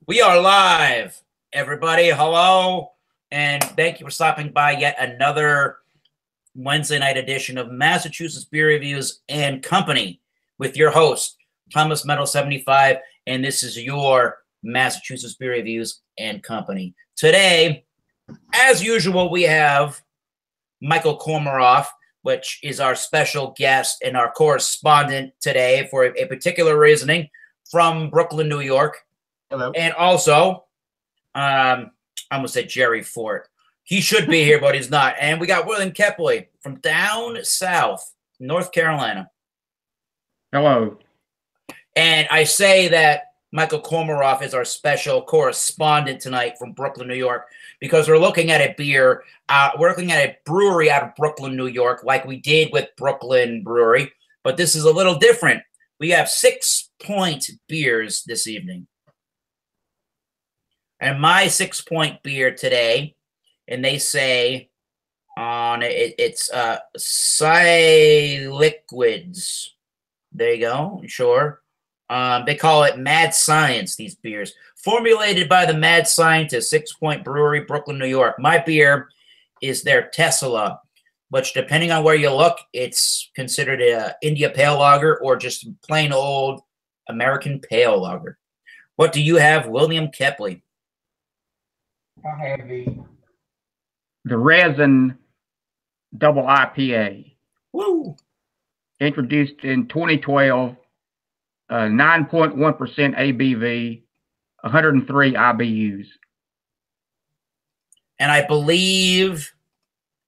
We are live, everybody. Hello, and thank you for stopping by yet another Wednesday night edition of Massachusetts Beer Reviews and Company with your host, Thomas Meadow 75, and this is your Massachusetts Beer Reviews and Company. Today, as usual, we have Michael Komaroff, which is our special guest and our correspondent today for a particular reasoning from Brooklyn, New York. Hello. And also, I almost said Jerry Fort. He should be here, but he's not. And we got William Kepley from down south, North Carolina. Hello. And I say that Michael Komaroff is our special correspondent tonight from Brooklyn, New York, because we're looking at a beer. We're looking at a brewery out of Brooklyn, New York, like we did with Brooklyn Brewery. But this is a little different. We have Sixpoint beers this evening. And my Sixpoint beer today, and they say on it's Liquids. There you go, sure. They call it Mad Science, these beers. Formulated by the Mad Scientist, Sixpoint Brewery, Brooklyn, New York. My beer is their Tesla, which depending on where you look, it's considered a India Pale Lager or just plain old American Pale Lager. What do you have, William Kepley? I have the Resin Double IPA. Woo! Introduced in 2012, 9.1% ABV, 103 IBUs. And I believe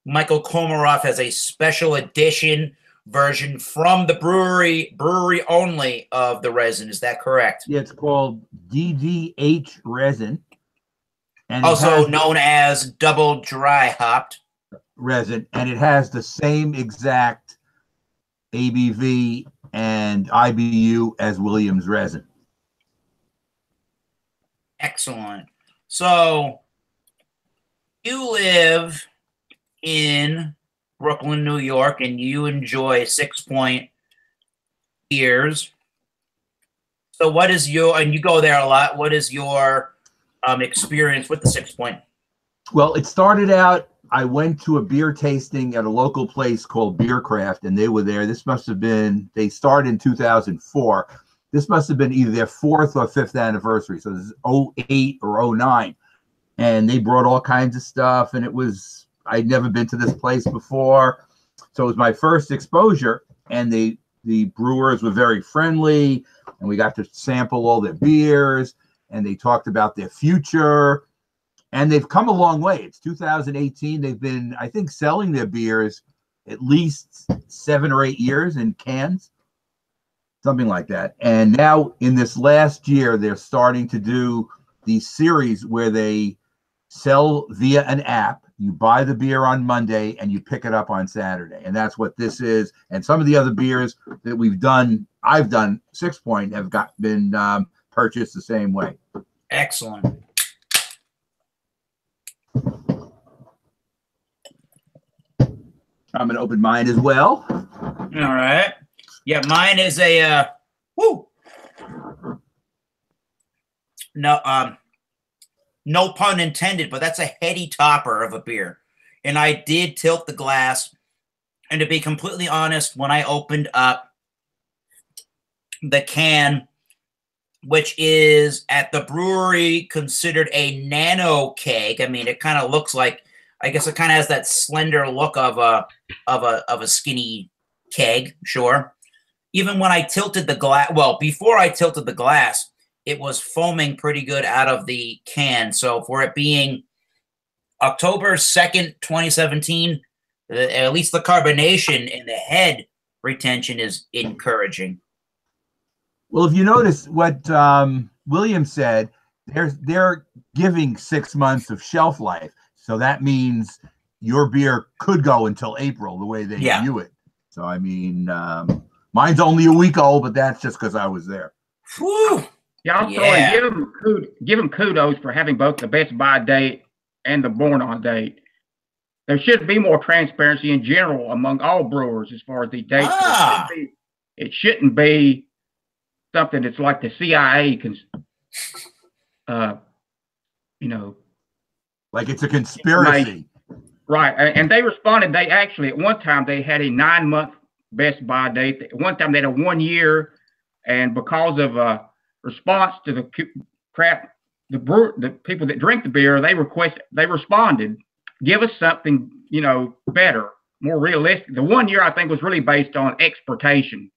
Michael Komaroff has a special edition version from the brewery only of the resin. Is that correct? Yeah, it's called DDH Resin. And also known as double dry hopped resin, and it has the same exact ABV and IBU as Williams resin. Excellent. So you live in Brooklyn, New York, and you enjoy Sixpoint beers. So what is your, and you go there a lot, what is your experience with the Sixpoint? Well, it started out, I went to a beer tasting at a local place called Beercraft, and they were there. This must have been, they started in 2004. This must have been either their 4th or 5th anniversary. So this is 08 or 09. And they brought all kinds of stuff, and it was, I'd never been to this place before. So it was my first exposure, and the brewers were very friendly, and we got to sample all their beers. And they talked about their future, and they've come a long way. It's 2018. They've been, I think, selling their beers at least 7 or 8 years in cans, something like that. And now in this last year, they're starting to do these series where they sell via an app. You buy the beer on Monday and you pick it up on Saturday. And that's what this is. And some of the other beers that I've done, Sixpoint, have been purchased the same way. Excellent. I'm gonna open mine as well. All right. Yeah, mine is a no pun intended, but that's a heady topper of a beer. And I did tilt the glass. And to be completely honest, when I opened up the can, which is at the brewery considered a nano keg. I mean, it kind of looks like, I guess it kind of has that slender look of a skinny keg, sure. Even when I tilted the glass, well, before I tilted the glass, it was foaming pretty good out of the can. So for it being October 2nd, 2017, at least the carbonation in the head retention is encouraging. Well, if you notice what William said, they're giving 6 months of shelf life. So that means your beer could go until April, the way they view it. So, I mean, mine's only a week old, but that's just because I was there. Whew. Yeah, also give them kudos for having both the best buy date and the born on date. There should be more transparency in general among all brewers as far as the dates. It shouldn't be something that's like the CIA uh, you know, Like it's a conspiracy. Right. And they responded. They actually, at one time, they had a 9-month best buy date. At one time, they had a 1 year. And because of a response to the crap, the people that drink the beer, they responded, give us something, better, more realistic. The 1 year, I think, was really based on exportation.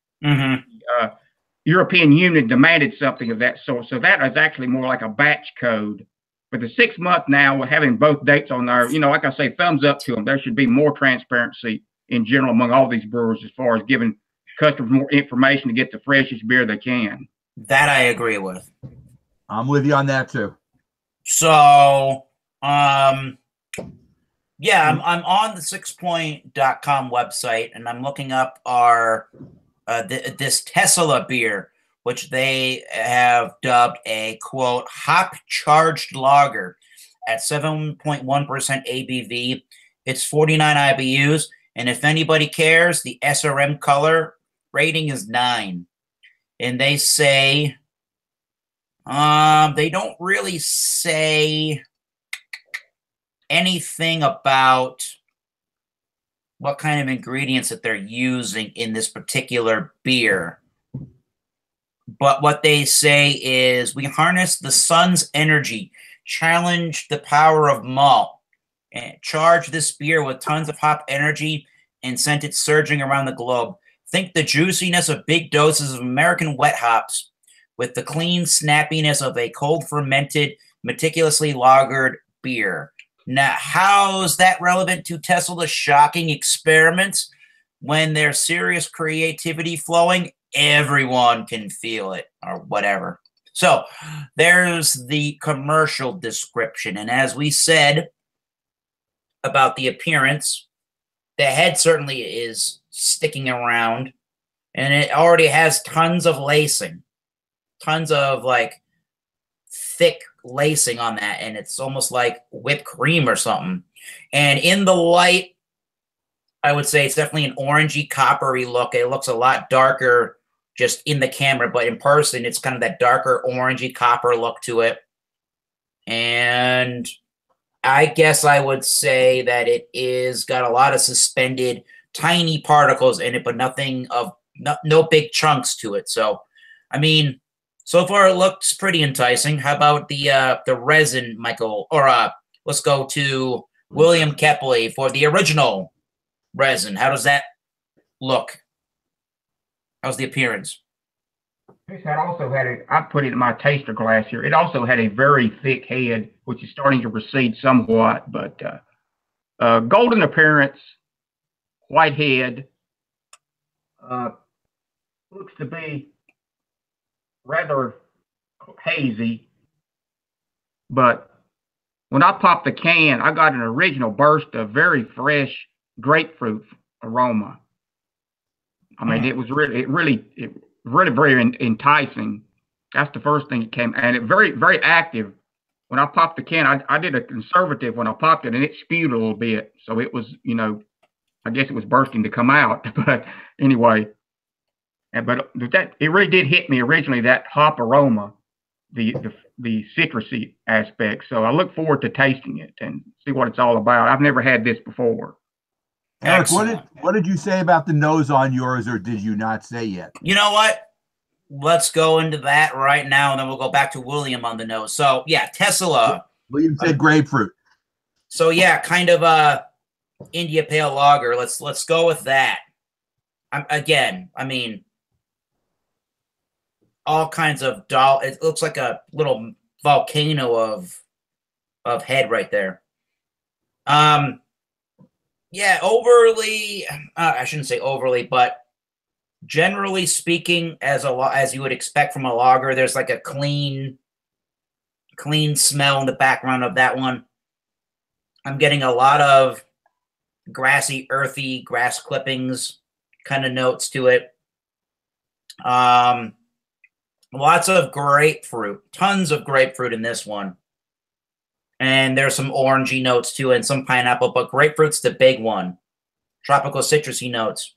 European Union demanded something of that sort. So that is actually more like a batch code. But the 6-month now, having both dates on there, like I say, thumbs up to them. There should be more transparency in general among all these brewers as far as giving customers more information to get the freshest beer they can. That I agree with. I'm with you on that too. So, yeah, I'm on the Sixpoint.com website, and I'm looking up our this Tesla beer, which they have dubbed a, quote, hop-charged lager at 7.1% ABV. It's 49 IBUs, and if anybody cares, the SRM color rating is 9. And they say, they don't really say anything about what kind of ingredients that they're using in this particular beer. But what they say is, we harness the sun's energy, challenge the power of malt, and charge this beer with tons of hop energy and sent it surging around the globe. Think the juiciness of big doses of American wet hops with the clean snappiness of a cold fermented, meticulously lagered beer. Now, how's that relevant to Tesla's shocking experiments? When there's serious creativity flowing, everyone can feel it, or whatever. So there's the commercial description. And as we said about the appearance, the head certainly is sticking around, and it already has tons of lacing, tons of like thick lacing on that, and it's almost like whipped cream or something. And in the light, I would say it's definitely an orangey coppery look. It looks a lot darker just in the camera, but in person it's kind of that darker orangey copper look to it. And I guess I would say that it is got a lot of suspended tiny particles in it, but nothing of no big chunks to it. So, I mean, so far it looks pretty enticing. How about the resin, Michael? Or let's go to William Kepley for the original resin. How does that look? How's the appearance? This had also had I put it in my taster glass here. It also had a very thick head, which is starting to recede somewhat, but golden appearance, white head, looks to be rather hazy. But when I popped the can, I got an original burst of very fresh grapefruit aroma. I mean, it was really very enticing. That's the first thing that came, and it very, very active. When I popped the can, I did a conservative when I popped it, and it spewed a little bit. So it was, I guess it was bursting to come out. But anyway, but that it really did hit me originally, that hop aroma, the citrusy aspect. So I look forward to tasting it and see what it's all about. I've never had this before. Eric, what did you say about the nose on yours, or did you not say yet? You know what? Let's go into that right now, and then we'll go back to William on the nose. So, yeah, Tesla. William said grapefruit. So, yeah, kind of India Pale Lager. Let's go with that. Again, I mean, all kinds of it looks like a little volcano of head right there. Yeah, overly, I shouldn't say overly, but generally speaking, as you would expect from a lager, there's like a clean smell in the background of that one. I'm getting a lot of grassy, earthy grass clippings kind of notes to it. Lots of grapefruit, tons of grapefruit in this one. And there's some orangey notes too, and some pineapple, but grapefruit's the big one. Tropical citrusy notes.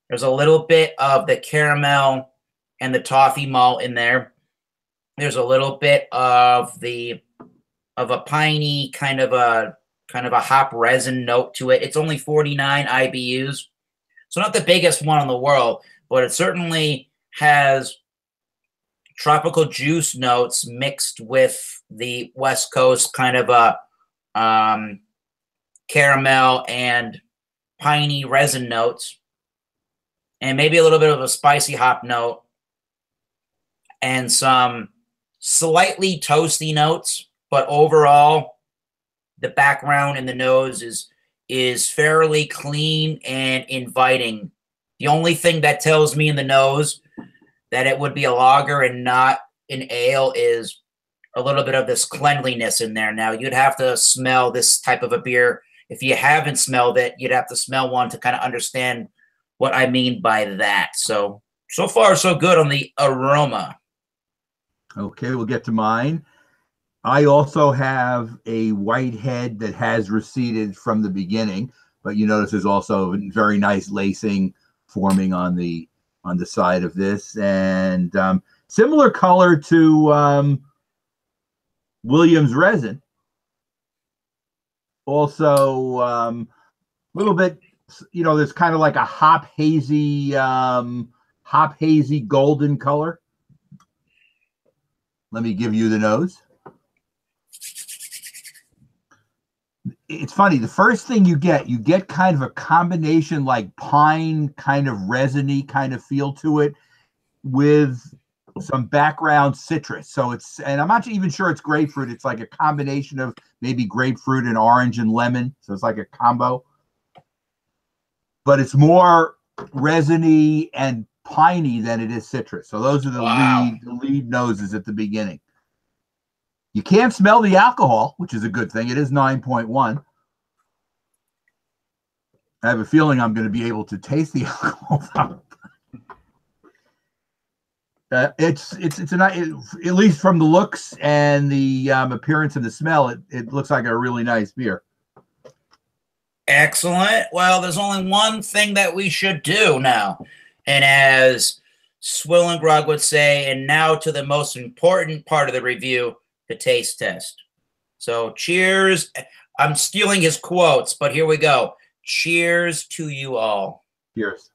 There's a little bit of the caramel and the toffee malt in there. There's a little bit of a piney kind of a hop resin note to it. It's only 49 IBUs, so not the biggest one in the world, but it certainly has tropical juice notes mixed with the West Coast kind of a caramel and piney resin notes, and maybe a little bit of a spicy hop note, and some slightly toasty notes. But overall, the background in the nose is fairly clean and inviting. The only thing that tells me in the nose that it would be a lager and not an ale is a little bit of this cleanliness in there. Now, you'd have to smell this type of a beer. If you haven't smelled it, you'd have to smell one to kind of understand what I mean by that. So far, so good on the aroma. Okay, we'll get to mine. I also have a white head that has receded from the beginning, but you notice there's also very nice lacing forming on the side of this, and similar color to Williams resin. Also, a little bit, there's kind of like a hop hazy golden color. Let me give you the nose. It's funny. The first thing you get kind of a combination like pine, kind of resiny kind of feel to it with some background citrus. So and I'm not even sure it's grapefruit. It's like a combination of maybe grapefruit and orange and lemon. So it's like a combo. But it's more resiny and piney than it is citrus. So those are the lead noses at the beginning. You can't smell the alcohol, which is a good thing. It is 9.1. I have a feeling I'm going to be able to taste the alcohol. It's at least from the looks and the appearance and the smell, it looks like a really nice beer. Excellent. Well, there's only one thing that we should do now. And as Swillengrog would say, and now to the most important part of the review, the taste test. So cheers. I'm stealing his quotes, but here we go. Cheers to you all. Cheers.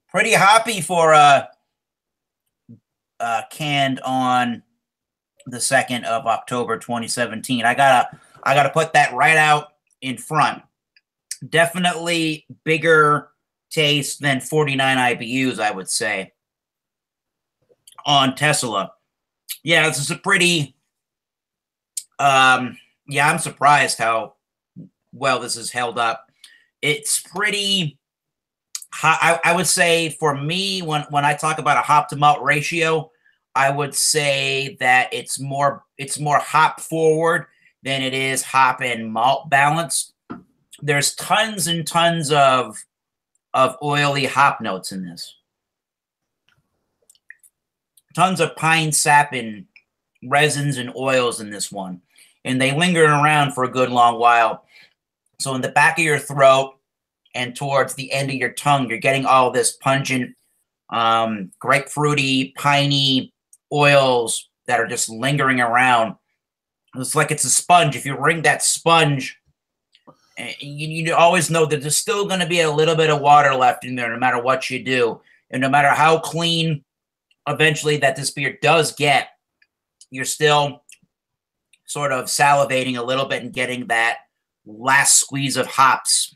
Pretty hoppy for canned on the 2nd of October 2017. I gotta put that right out in front. Definitely bigger taste than 49 IBUs, I would say, on Tesla. Yeah, this is a pretty yeah, I'm surprised how well this is held up. It's pretty hot. I would say for me, when I talk about a hop to malt ratio, I would say that it's more hop forward than it is hop and malt balance. There's tons and tons of oily hop notes in this. Tons of pine sap and resins and oils in this one. And they linger around for a good long while. So in the back of your throat and towards the end of your tongue, you're getting all this pungent, grapefruity, piney oils that are just lingering around. It's like it's a sponge. If you wring that sponge, you always know that there's still going to be a little bit of water left in there no matter what you do. And no matter how clean eventually that this beer does get, you're still sort of salivating a little bit and getting that last squeeze of hops,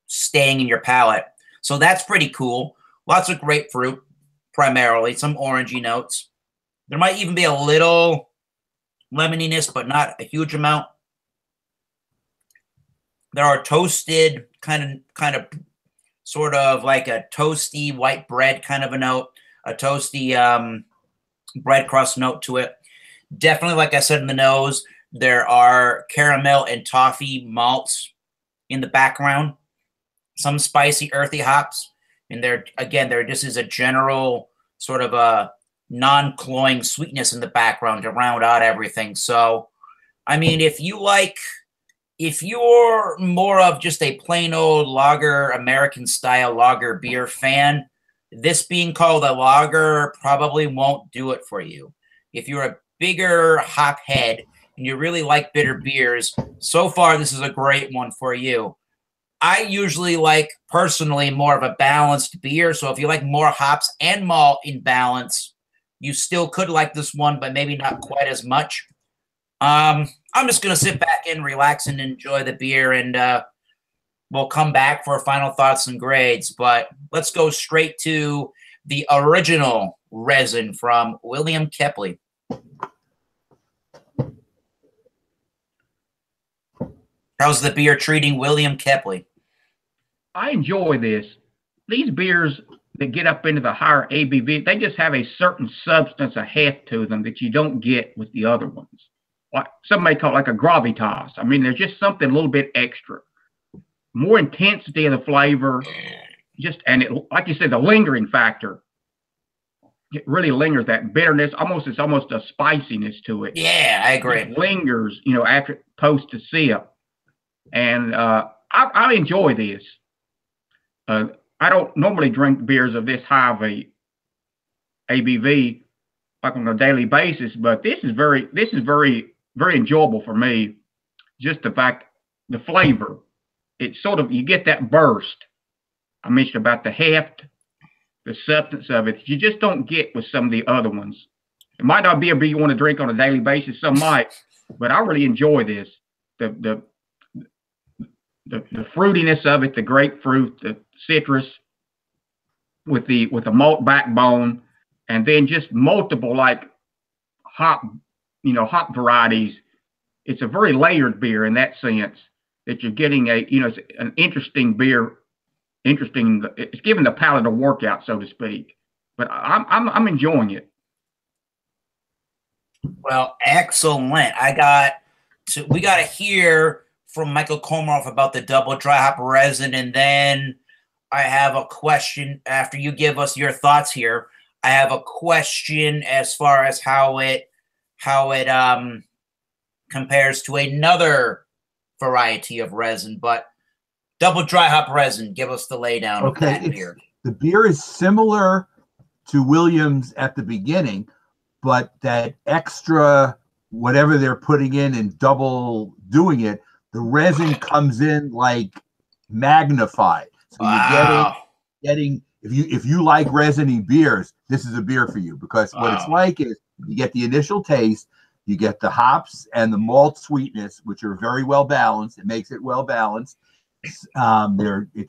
staying in your palate. So that's pretty cool. Lots of grapefruit, primarily, some orangey notes. There might even be a little lemoniness, but not a huge amount. There are toasted, kind of sort of like a toasty white bread kind of a note, a toasty bread crust note to it. Definitely, like I said, in the nose, there are caramel and toffee malts in the background, some spicy, earthy hops. And there just is a general sort of a non-cloying sweetness in the background to round out everything. So, I mean, if you like if you're more of just a plain old lager, American style lager beer fan, this being called a lager probably won't do it for you. If you're a bigger hop head and you really like bitter beers, so far this is a great one for you. I usually like, personally, more of a balanced beer. So if you like more hops and malt in balance, you still could like this one, but maybe not quite as much. I'm just going to sit back and relax and enjoy the beer, and we'll come back for final thoughts and grades. But let's go straight to the original resin from William Kepley. How's the beer treating William Kepley? I enjoy this. These beers that get up into the higher ABV, they just have a certain substance, a heft to them that you don't get with the other ones. Like some may call it like a gravitas. I mean, there's just something a little bit extra. More intensity of the flavor, and it, like you said, the lingering factor. It really lingers, that bitterness. It's almost a spiciness to it. Yeah, I agree. It lingers, after post to sip. And I enjoy this. I don't normally drink beers of this high of a ABV like on a daily basis, but this is very, very enjoyable for me. Just the fact, the flavor, it's sort of, you get that burst. I mentioned about the heft, the substance of it, you just don't get with some of the other ones. It might not be a beer you want to drink on a daily basis, some might, but I really enjoy this. The fruitiness of it, the grapefruit, the citrus, with the malt backbone, and then just multiple hop varieties. It's a very layered beer in that sense, that you're getting it's an interesting beer. It's giving the palate a workout, so to speak. But I'm enjoying it. Well, excellent. We got to hear from Michael Komarov about the double dry hop resin, and then I have a question after you give us your thoughts here. I have a question as far as how it compares to another variety of resin, but double dry hop resin, give us the laydown of that beer. The beer is similar to Williams at the beginning, but that extra whatever they're putting in and double doing it, the resin comes in like magnified. So wow. you're getting if you like resiny beers, this is a beer for you, because what it's like is you get the initial taste, you get the hops and the malt sweetness, which are very well balanced. It makes it well balanced. It's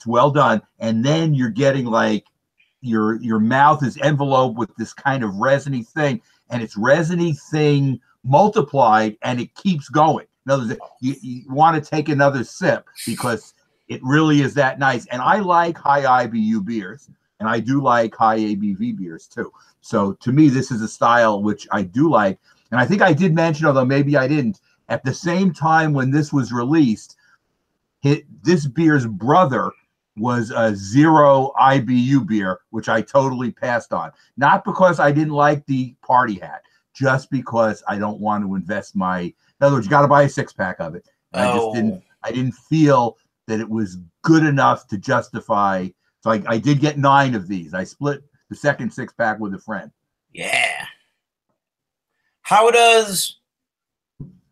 well done, and then you're getting like your mouth is enveloped with this kind of resiny thing, and it's resiny thing multiplied, and it keeps going. In other words, you want to take another sip because it really is that nice. And I like high IBU beers, and I do like high ABV beers too. So to me, this is a style which I do like. And I think I did mention, although maybe I didn't, at the same time when this was released, this beer's brother was a 0 IBU beer, which I totally passed on. Not because I didn't like the party hat, just because I don't want to invest in other words, you got to buy a 6-pack of it. And I didn't feel that it was good enough to justify. So I did get 9 of these. I split the second 6-pack with a friend. Yeah. How does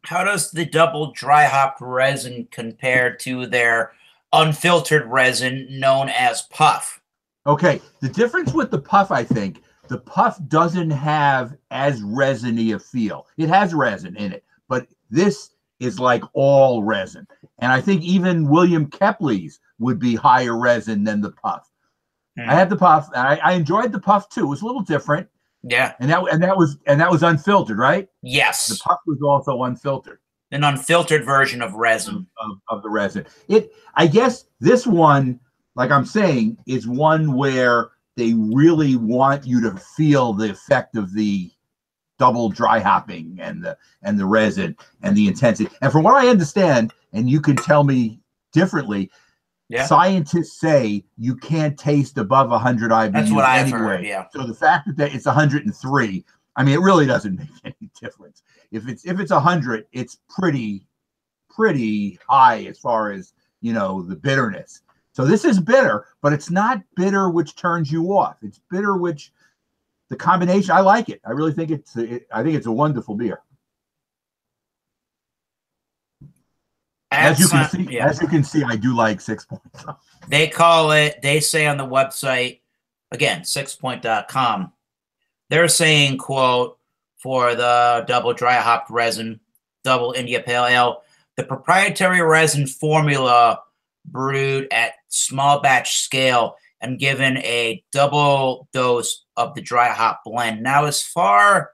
the double dry hop resin compare to their unfiltered resin known as puff? Okay, the difference with the puff, I think, the puff doesn't have as resiny a feel. It has resin in it, but this is like all resin. And I think even William Kepley's would be higher resin than the puff. I had the puff, and I enjoyed the puff too. It was a little different. Yeah. And that was unfiltered, right? Yes. The puff was also unfiltered. An unfiltered version of resin. Of the resin. I guess this one, like I'm saying, is one where they really want you to feel the effect of the double dry hopping and the resin and the intensity. And from what I understand, and you can tell me differently, scientists say you can't taste above 100 IBU. That's what I've heard, yeah. So the fact that it's 103, I mean, it really doesn't make any difference. If it's 100, it's pretty pretty high as far as, you know, the bitterness. So this is bitter, but it's not bitter which turns you off. It's bitter which the combination. I like it. I really think I think it's a wonderful beer. As you can see, I do like Sixpoint. They call it. They say on the website again, sixpoint.com. They're saying, quote, for the double dry hopped resin, double India Pale Ale, the proprietary resin formula brewed at small batch scale and given a double dose of the dry hop blend. Now, as far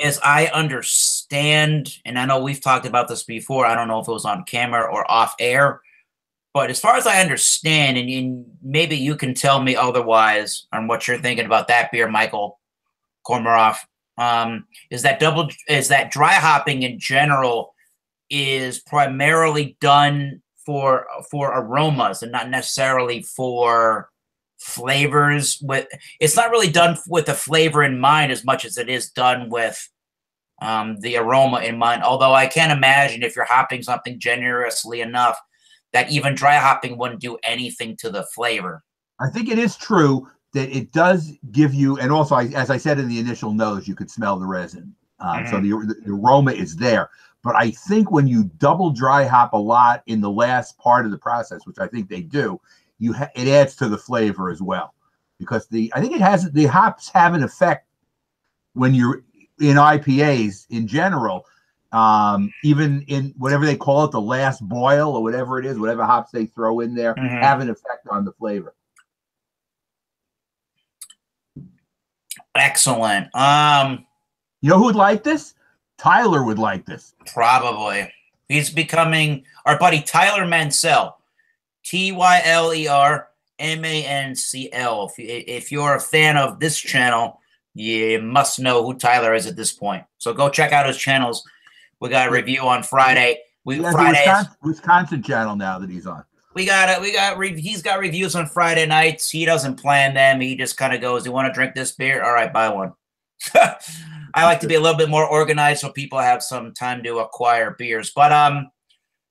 as I understand, and I know we've talked about this before, I don't know if it was on camera or off air, but as far as I understand, and maybe you can tell me otherwise on what you're thinking about that beer, Michael Kormaroff, is that dry hopping in general is primarily done for aromas and not necessarily for flavors. It's not really done with the flavor in mind as much as it is done with the aroma in mind. Although I can't imagine if you're hopping something generously enough that even dry hopping wouldn't do anything to the flavor. I think it is true that it does give you, and also, as I said in the initial nose, you could smell the resin. So the aroma is there. But I think when you double dry hop a lot in the last part of the process, which I think they do, it adds to the flavor as well. Because the hops have an effect when you're in IPAs in general. Even in whatever they call it, the last boil or whatever it is, whatever hops they throw in there, have an effect on the flavor. Excellent. You know who would like this? Tyler would like this. Probably. He's becoming our buddy Tyler Mansell. TYLER MANCL. If you're a fan of this channel, you must know who Tyler is at this point. So go check out his channels. We got a review on Friday. Wisconsin channel now that he's on. He's got reviews on Friday nights. He doesn't plan them. He just kind of goes, "You want to drink this beer? All right, buy one." I like to be a little bit more organized so people have some time to acquire beers. But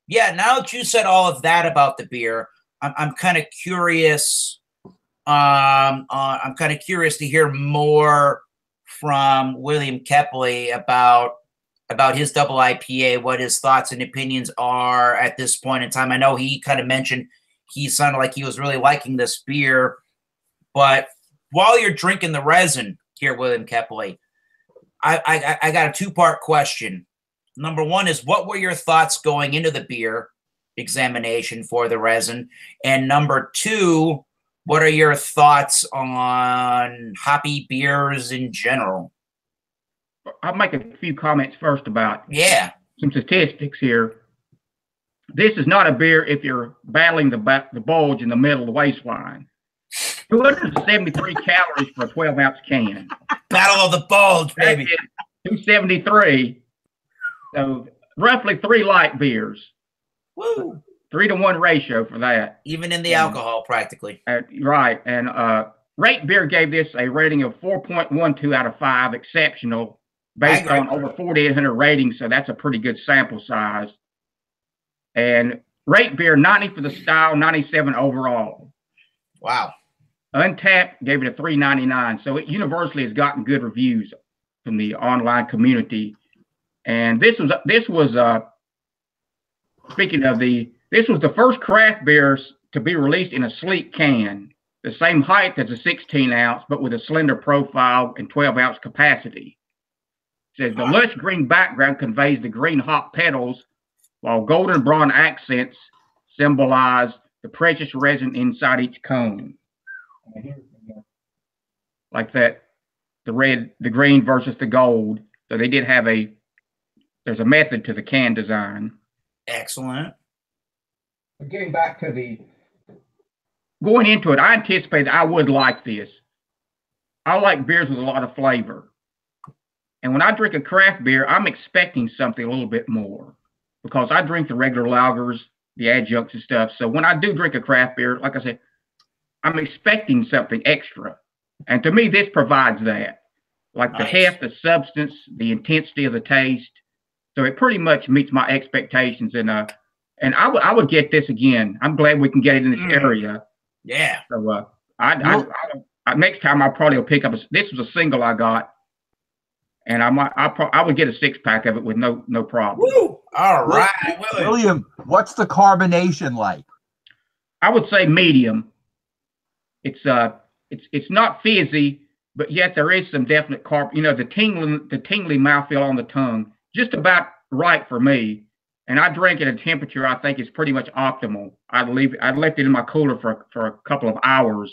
yeah, now that you said all of that about the beer, I'm kind of curious. I'm kind of curious to hear more from William Kepley about his double IPA, what his thoughts and opinions are at this point in time. I know he kind of mentioned he sounded like he was really liking this beer, but while you're drinking the resin here, William Kepley, I got a two-part question. Number one is, what were your thoughts going into the beer examination for the resin? And number two, what are your thoughts on hoppy beers in general? I'll make a few comments first about some statistics here. This is not a beer if you're battling the bulge in the middle of the waistline. 273 calories for a 12-ounce can. Battle of the bulge, baby. 273. So roughly 3 light beers. Woo. 3-to-1 ratio for that. Even in the alcohol, practically. Right. And Rate Beer gave this a rating of 4.12 out of 5, exceptional, based on over 4,800 ratings. So that's a pretty good sample size. And Rate Beer, 90 for the style, 97 overall. Wow. Untapped gave it a 3.99. So it universally has gotten good reviews from the online community. And this was speaking of this was the first craft beer to be released in a sleek can, the same height as a 16-ounce, but with a slender profile and 12-ounce capacity. It says the lush green background conveys the green hop petals, while golden brown accents symbolize the precious resin inside each cone. Like that, the green versus the gold. So they did have there's a method to the can design. Excellent. But getting back to going into it, I anticipated I would like this. I like beers with a lot of flavor. And when I drink a craft beer, I'm expecting something a little bit more, because I drink the regular lagers, the adjuncts and stuff. So when I do drink a craft beer, like I said, I'm expecting something extra. And to me, this provides that. Like the heft, the substance, the intensity of the taste. So it pretty much meets my expectations. And I would get this again. I'm glad we can get it in this area. Yeah. So next time I probably will pick up. This was a single I got, and I would get a 6-pack of it with no problem. Woo! All right, William. What's the carbonation like? I would say medium. It's not fizzy, but yet there is some definite carb. You know, the tingly mouthfeel on the tongue, just about right for me. And I drink at a temperature I think is pretty much optimal. I left it in my cooler for a couple of hours,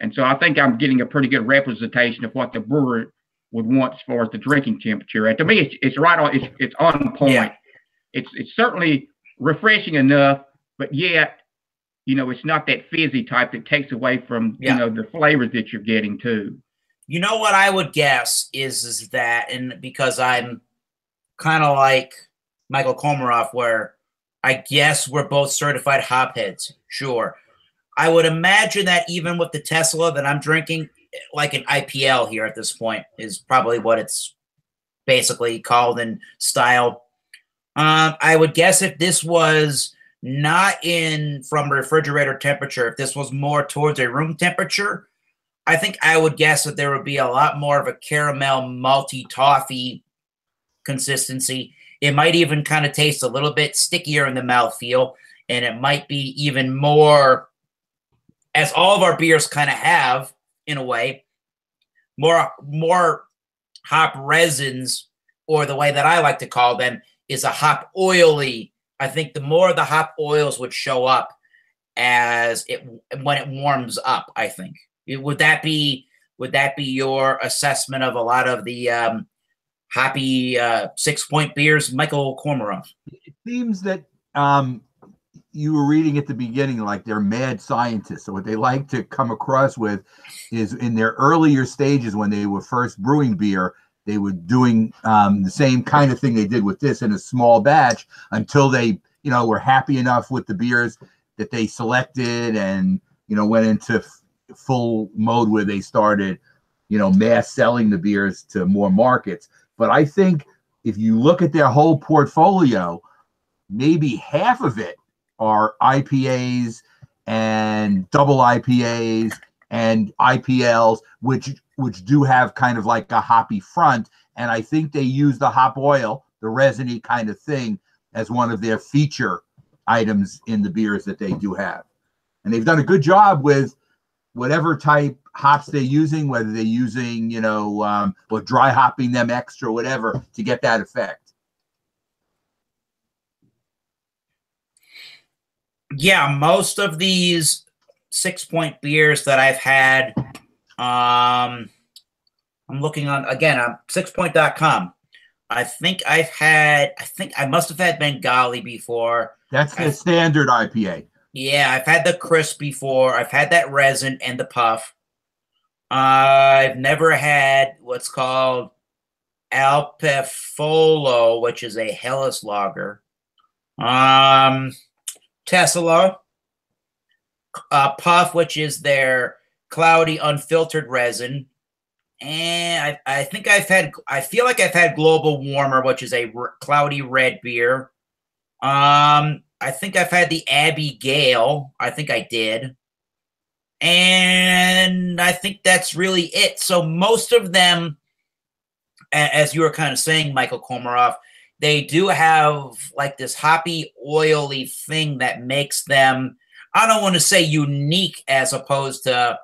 and so I think I'm getting a pretty good representation of what the brewer would want as far as the drinking temperature. And to me, it's right on. It's on point. Yeah. It's certainly refreshing enough, but yet, you know, it's not that fizzy type that takes away from you know, the flavors that you're getting too. You know what I would guess is that, and because I'm kind of like Michael Komaroff, where I guess we're both certified hopheads. Sure. I would imagine that even with the Tesla that I'm drinking, like an IPL here at this point is probably what it's basically called in style. I would guess if this was not from refrigerator temperature, if this was more towards a room temperature, I think I would guess that there would be a lot more of a caramel malty toffee consistency. It might even kind of taste a little bit stickier in the mouthfeel, and it might be even more, as all of our beers kind of have in a way, more hop resins, or the way that I like to call them is a hop oily. I think the more the hop oils would show up when it warms up. I think would that be your assessment of a lot of the hoppy 6-point beers, Michael Komaroff? It seems that you were reading at the beginning like they're mad scientists. So what they like to come across with is in their earlier stages when they were first brewing beer, they were doing the same kind of thing they did with this in a small batch until they, you know, were happy enough with the beers that they selected and, you know, went into full mode where they started, you know, mass selling the beers to more markets. But I think if you look at their whole portfolio, maybe half of it are IPAs and double IPAs and IPLs, which do have kind of like a hoppy front. And I think they use the hop oil, the resiny kind of thing, as one of their feature items in the beers that they do have. And they've done a good job with whatever type hops they're using, whether they're using, you know, or dry hopping them extra, whatever, to get that effect. Yeah, most of these 6-point beers that I've had, I'm looking on, again, on sixpoint.com. I must have had Bengali before. That's the standard IPA. Yeah, I've had the crisp before. I've had that resin and the puff. I've never had what's called Alpefolo, which is a Helles lager. Tesla, Puff, which is their cloudy, unfiltered resin. And I feel like I've had Global Warmer, which is a cloudy red beer. I think I've had the Abbey Gale. I think I did. And I think that's really it. So most of them, as you were kind of saying, Michael Komaroff, they do have like this hoppy, oily thing that makes them, I don't want to say unique as opposed to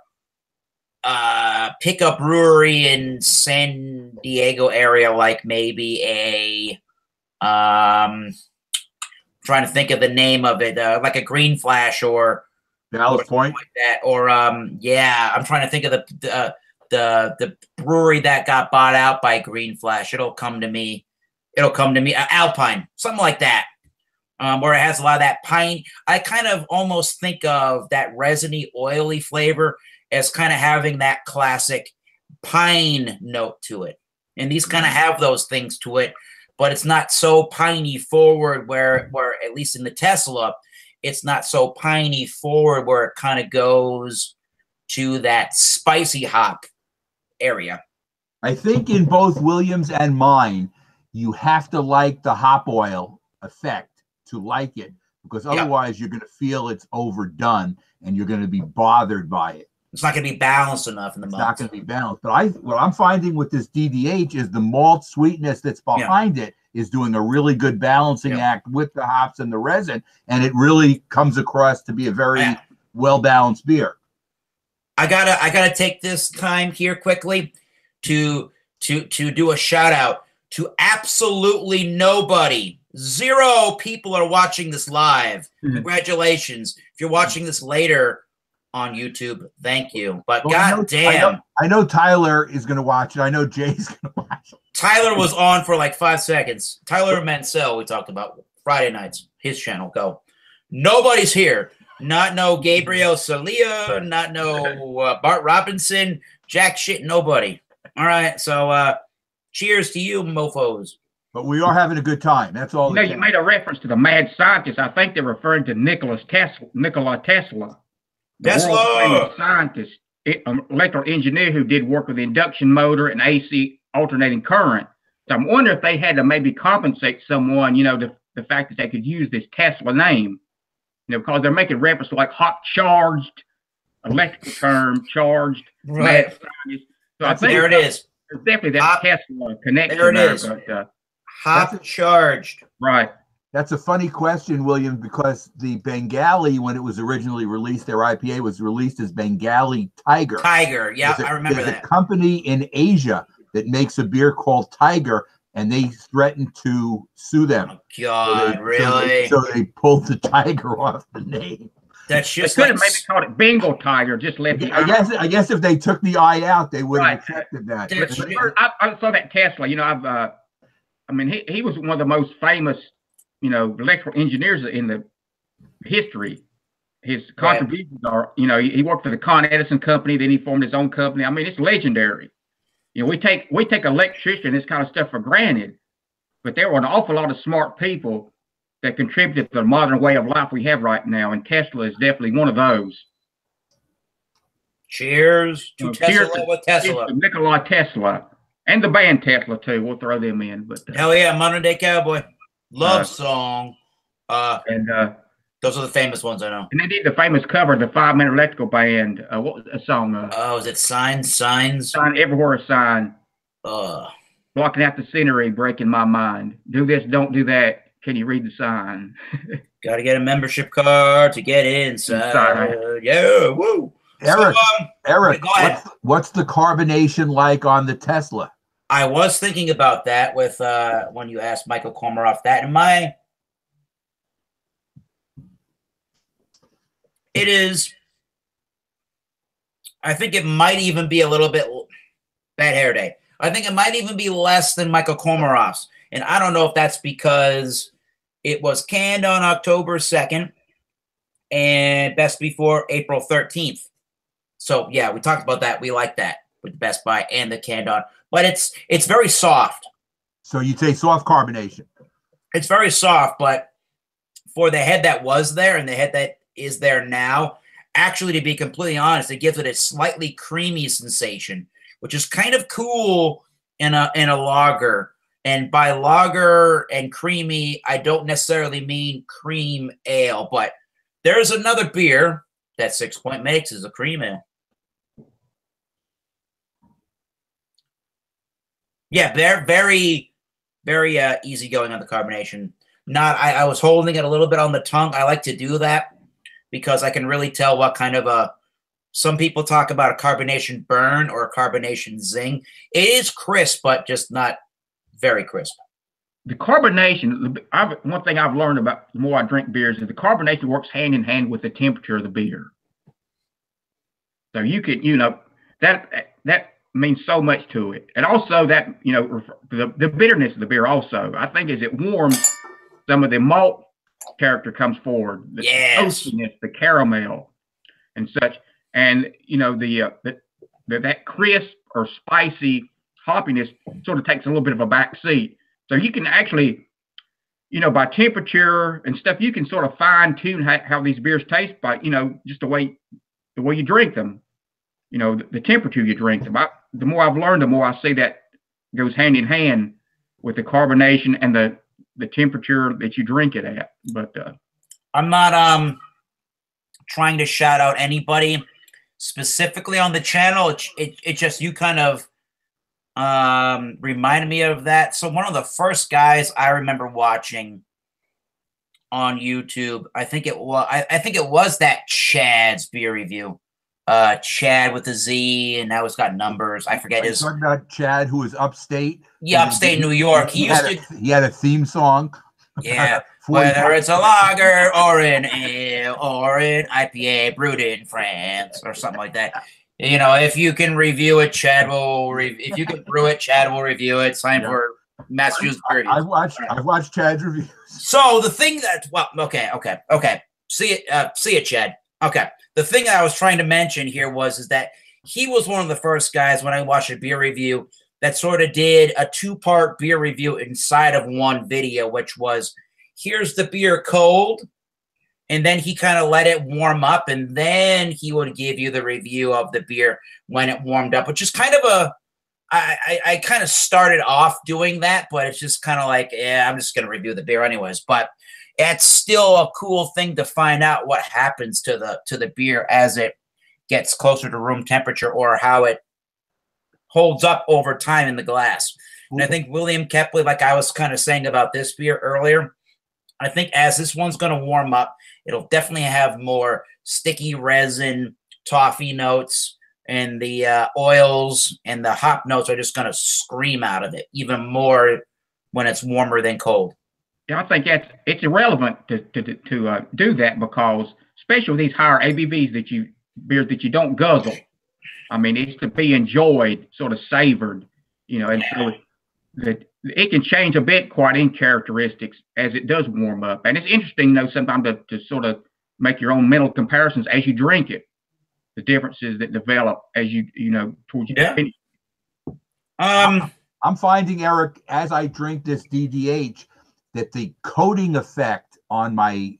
pick up brewery in San Diego area, like maybe trying to think of the name of it, like a Green Flash or Ballast Point, like that, or yeah, I'm trying to think of the brewery that got bought out by Green Flash. It'll come to me. Alpine, something like that, where it has a lot of that pine. I kind of almost think of that resiny, oily flavor as kind of having that classic pine note to it. And these kind of have those things to it, but it's not so piney forward where at least in the Tesla, it's not so piney forward where it kind of goes to that spicy hop area. I think in both Williams and mine, you have to like the hop oil effect to like it, because otherwise you're going to feel it's overdone and you're going to be bothered by it. It's not going to be balanced enough in the malt. It's not going to be balanced. But what I'm finding with this DDH is the malt sweetness that's behind it is doing a really good balancing act with the hops and the resin, and it really comes across to be a very well-balanced beer. I gotta take this time here quickly to do a shout out to absolutely nobody. 0 people are watching this live. Congratulations. If you're watching this later on YouTube, thank you. But goddamn, I know Tyler is going to watch it. I know Jay's going to watch it. Tyler was on for like 5 seconds. Tyler Mansell, we talked about Friday nights, his channel. Go. Nobody's here. Not no Gabriel Salia, not no Bart Robinson, jack shit, nobody. All right, so cheers to you, mofos. But we are having a good time. That's all. You made a reference to the mad scientist. I think they're referring to Nikola Tesla. World-famous scientist, electrical engineer who did work with the induction motor and AC alternating current. So I'm wondering if they had to maybe compensate someone, the fact that they could use this Tesla name, because they're making reference to like hot charged, electrical term charged, right? Mad scientist. So I think there it is. There's definitely that Tesla connection. There it is. But, hot charged. Right. That's a funny question, William, because the Bengali, when it was originally released, their IPA was released as Bengali Tiger. Tiger, yeah, I remember that. There's a company in Asia that makes a beer called Tiger, and they threatened to sue them. Oh, God, really? So they pulled the Tiger off the name. That's just they could have maybe called it Bengal Tiger, just left the I guess if they took the I out, they would have accepted that. I saw that Tesla. He was one of the most famous, electrical engineers in the history. His contributions are, he worked for the Con Edison company, then he formed his own company. I mean, it's legendary. We take electricity and this kind of stuff for granted, but there were an awful lot of smart people that contributed to the modern way of life we have right now, and Tesla is definitely one of those. Cheers to Tesla with Tesla. To Nikola Tesla. And the band Tesla, too. We'll throw them in. But hell yeah, Modern Day Cowboy. Love song. And those are the famous ones I know. And they did the famous cover of the 5 Minute Electrical Band. What was the song? Is it Signs? Sign Everywhere a Sign. Blocking out the scenery, breaking my mind. Do this, don't do that. Can you read the sign? Got to get a membership card to get inside. Yeah, woo. Eric, what's the carbonation like on the Tesla? I was thinking about that with when you asked Michael Komaroff that. And it is, I think it might even be a little bit, bad hair day. I think it might even be less than Michael Komaroff's. And I don't know if that's because it was canned on October 2nd and best before April 13th. So, yeah, we talked about that. We like that with Best Buy and the canned on. But it's very soft. So you'd say soft carbonation. It's very soft, but for the head that was there and the head that is there now, actually, to be completely honest, it gives it a slightly creamy sensation, which is kind of cool in a lager. And by lager and creamy, I don't necessarily mean cream ale, but there's another beer that Sixpoint makes is a cream ale. Yeah, they're very, very easygoing on the carbonation. I was holding it a little bit on the tongue. I like to do that because I can really tell what kind of some people talk about a carbonation burn or a carbonation zing. It is crisp, but just not very crisp. The carbonation, one thing I've learned about the more I drink beers is the carbonation works hand in hand with the temperature of the beer. So you could, that means so much to it. And also that, the bitterness of the beer also, I think as it warms, some of the malt character comes forward. The toastiness, the caramel and such. And, that crisp or spicy hoppiness sort of takes a little bit of a back seat. So you can actually, by temperature and stuff, you can sort of fine tune how these beers taste by, just the way you drink them, the temperature you drink them. The more I've learned, the more I see that goes hand in hand with the carbonation and the temperature that you drink it at. But I'm not trying to shout out anybody specifically on the channel. It just, you kind of reminded me of that. So one of the first guys I remember watching on YouTube, I think it was that Chad's beer review. Chad with a Z, and now it's got numbers. I forget his. Talking about Chad, who was upstate. Yeah, upstate New York. He had a theme song. Yeah, whether it's a lager or an ale or an IPA brewed in France or something like that. You know, if you can review it, Chad will. If you can brew it, Chad will review it. Sign for Massachusetts beer reviews. I've watched Chad's reviews. So the thing that, well, okay. See it, Chad. Okay. The thing that I was trying to mention here is that he was one of the first guys when I watched a beer review that sort of did a 2-part beer review inside of one video, which was, here's the beer cold, and then he kind of let it warm up, and then he would give you the review of the beer when it warmed up, which is kind of I kind of started off doing that, but it's just kind of like, yeah, I'm just going to review the beer anyways. But it's still a cool thing to find out what happens to the beer as it gets closer to room temperature, or how it holds up over time in the glass. And I think William Kepley, like I was kind of saying about this beer earlier, I think as this one's going to warm up, it'll definitely have more sticky resin, toffee notes, and the oils and the hop notes are just going to scream out of it even more when it's warmer than cold. Yeah, I think it's irrelevant to do that, because especially with these higher ABVs beers that you don't guzzle. I mean, it's to be enjoyed, sort of savored, you know, and so that it can change a bit quite in characteristics as it does warm up. And it's interesting, though, sometimes to sort of make your own mental comparisons as you drink it, the differences that develop as you know, towards your finish. I'm finding, Eric, as I drink this DDH, that the coating effect on my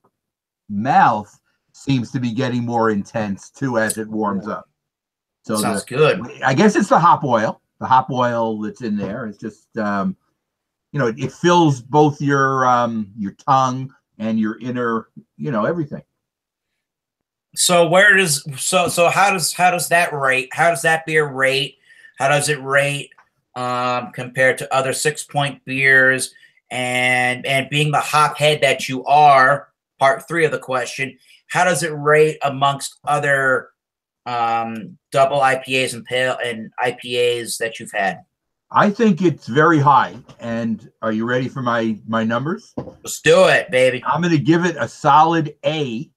mouth seems to be getting more intense too as it warms up. So sounds good. I guess it's the hop oil. The hop oil that's in there. It's just you know, it fills both your tongue and your inner, you know, everything. So how does that rate? How does that beer rate? How does it rate compared to other Sixpoint beers? And being the hop head that you are, part 3 of the question, how does it rate amongst other double IPAs and pale and IPAs that you've had? I think it's very high. And are you ready for my numbers? Let's do it, baby. I'm going to give it a solid A,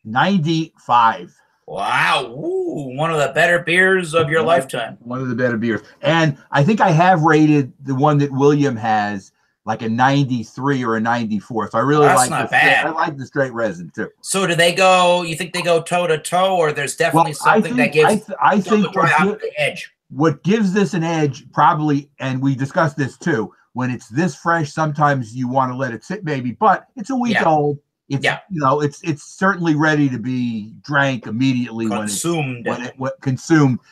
95. Wow. Ooh, one of the better beers of your lifetime. One of the better beers. And I think I have rated the one that William has like a 93 or a 94. So I really like not bad. I like the straight resin too. So you think they go toe to toe, or there's definitely something that gives I think the edge? What gives this an edge probably, and we discussed this too, when it's this fresh, sometimes you want to let it sit maybe, but it's a week old. It's, you know, it's certainly ready to be drank immediately consumed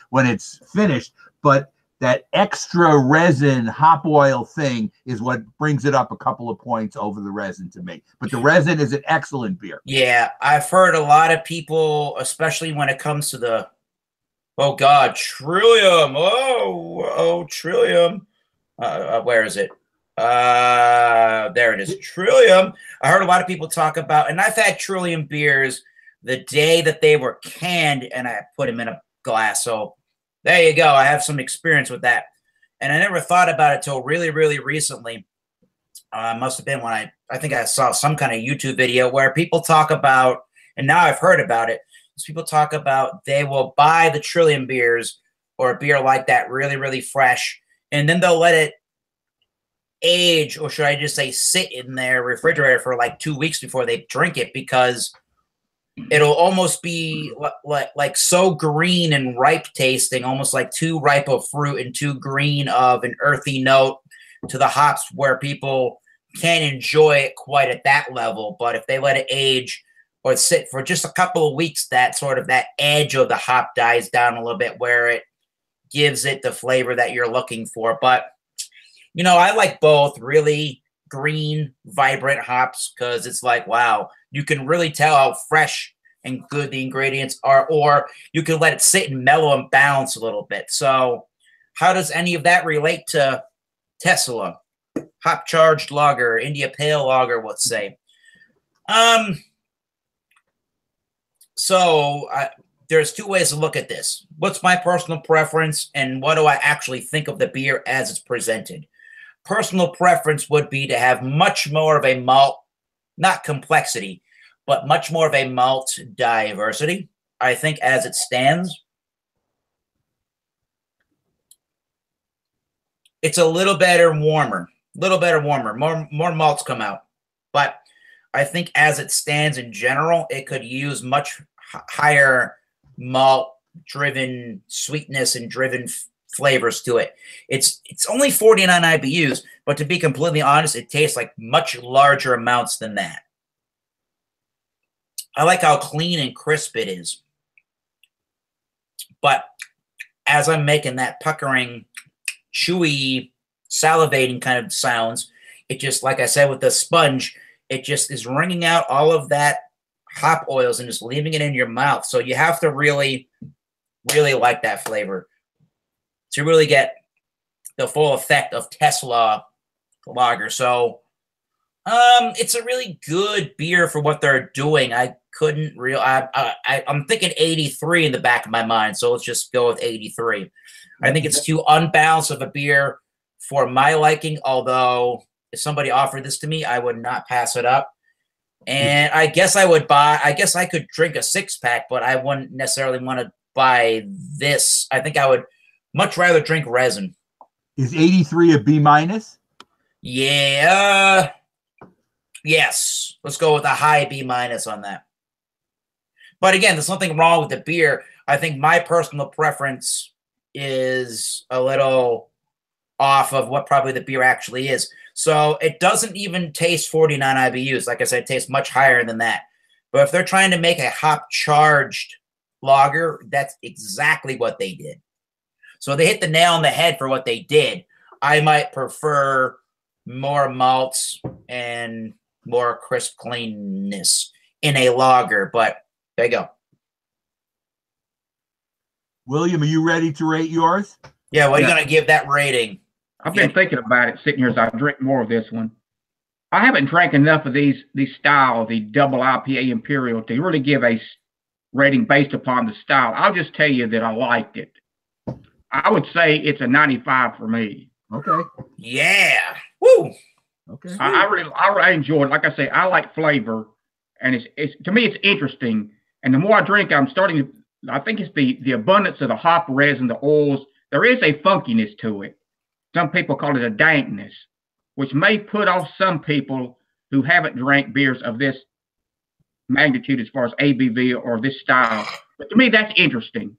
when it's finished. But that extra resin hop oil thing is what brings it up a couple of points over the resin to me. But the resin is an excellent beer. Yeah, I've heard a lot of people, especially when it comes to the, oh God, Trillium. Oh, Trillium. Where is it? There it is. Trillium. I heard a lot of people talk about, and I've had Trillium beers the day that they were canned, and I put them in a glass. So there you go. I have some experience with that, and I never thought about it till really, really recently. Must have been when I think I saw some kind of YouTube video where people talk about, and now I've heard about it. People talk about they will buy the Trillium beers or a beer like that really, really fresh, and then they'll let it age, or should I just say sit in their refrigerator for like 2 weeks before they drink it, because it'll almost be like so green and ripe tasting, almost like too ripe of fruit and too green of an earthy note to the hops, where people can't enjoy it quite at that level. But if they let it age or sit for just a couple of weeks, that sort of that edge of the hop dies down a little bit, where it gives it the flavor that you're looking for. But You know, I like both really green, vibrant hops because it's like, wow, you can really tell how fresh and good the ingredients are, or you can let it sit and mellow and balance a little bit. So how does any of that relate to Tesla? Hop charged lager, India Pale lager, let's say. There's two ways to look at this. What's my personal preference, and what do I actually think of the beer as it's presented? Personal preference would be to have much more of a malt, not complexity, but much more of a malt diversity. I think as it stands, it's a little better warmer. More malts come out. But I think as it stands in general, it could use much higher malt-driven sweetness and driven flavors to it. It's only 49 IBUs, but to be completely honest, it tastes like much larger amounts than that. I like how clean and crisp it is. But as I'm making that puckering, chewy, salivating kind of sounds, it just, like I said with the sponge, it just is wringing out all of that hop oils and just leaving it in your mouth. So you have to really, really like that flavor to really get the full effect of Tesla lager. So it's a really good beer for what they're doing. I'm thinking 83 in the back of my mind, so let's just go with 83. I think it's too unbalanced of a beer for my liking, although if somebody offered this to me, I would not pass it up. And I guess I could drink a 6-pack, but I wouldn't necessarily want to buy this. I think I would much rather drink resin. Is 83 a B minus? Yeah. Yes. Let's go with a high B minus on that. But again, there's nothing wrong with the beer. I think my personal preference is a little off of what probably the beer actually is. So it doesn't even taste 49 IBUs. Like I said, it tastes much higher than that. But if they're trying to make a hop-charged lager, that's exactly what they did. So they hit the nail on the head for what they did. I might prefer more malts and more crisp cleanness in a lager, but there you go. William, are you ready to rate yours? Yeah, what are you going to give that rating? I've been thinking about it sitting here as I drink more of this one. I haven't drank enough of these style, the double IPA Imperial, to really give a rating based upon the style. I'll just tell you that I liked it. I would say it's a 95 for me. Okay. Yeah. Woo. Okay. I enjoy it. Like I say, I like flavor, and it's to me it's interesting. And the more I drink, I'm starting to. I think it's the abundance of the hop resin, the oils. There is a funkiness to it. Some people call it a dankness, which may put off some people who haven't drank beers of this magnitude as far as ABV or this style. But to me, that's interesting.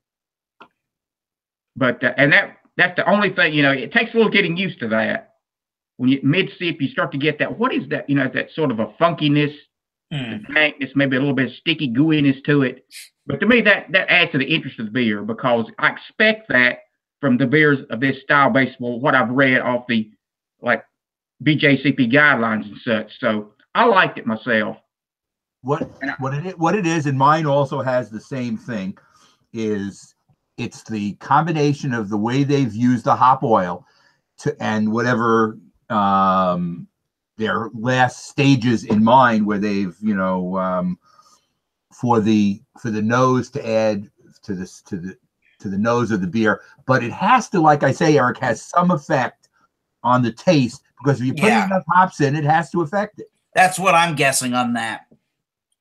But and that's the only thing, it takes a little getting used to that. When you mid-sip, you start to get that, what is that, that sort of a funkiness, the dankness, maybe a little bit of sticky gooiness to it. But to me, that adds to the interest of the beer because I expect that from the beers of this style based on what I've read off the BJCP guidelines and such. So I liked it myself. What it is, and mine also has the same thing, is it's the combination of the way they've used the hop oil and whatever their last stages in mind, where they've for the nose to add to the nose of the beer, but it has to, like I say, Eric, has some effect on the taste because if you put enough hops in, it has to affect it. That's what I'm guessing on that.